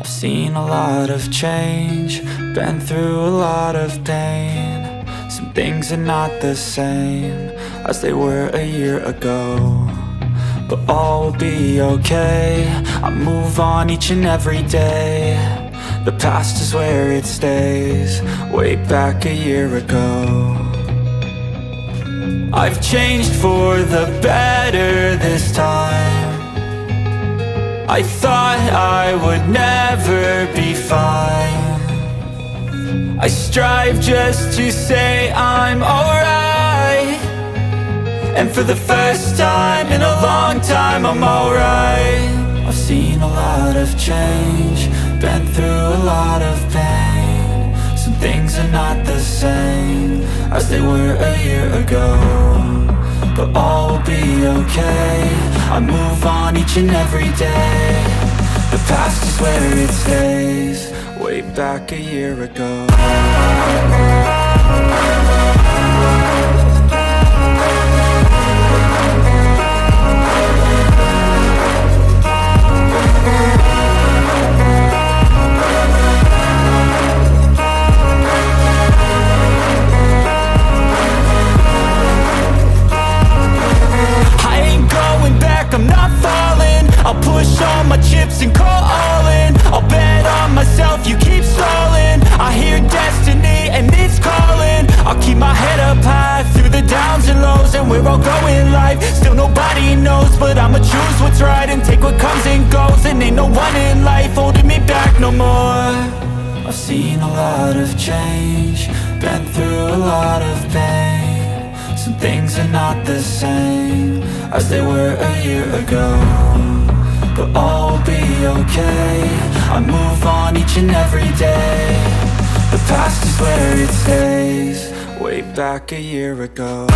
Seen a lot of change, been through a lot of pain. Some things are not the same as they were a year ago, but all will be okay. I move on each and every day. The past is where it stays, way back a year ago. I've changed for the better this time. I thought I would never be fine. I strive just to say I'm alright, and for the first time in a long time I'm alright. I've seen a lot of change, been through a lot of pain. Some things are not the same as they were a year ago, but all will be okay. I move on each and every day. The past is where it stays, way back a year ago. I'm not falling, I'll push all my chips and call all in. I'll bet on myself, you keep stalling. I hear destiny and it's calling. I'll keep my head up high through the downs and lows, and we're all going life. Still nobody knows, but I'ma choose what's right and take what comes and goes. And ain't no one in life holding me back no more. I've seen a lot of change, been through a lot of pain. Some things are not the same as they were a year ago, but all will be okay. I move on each and every day. The past is where it stays, way back a year ago.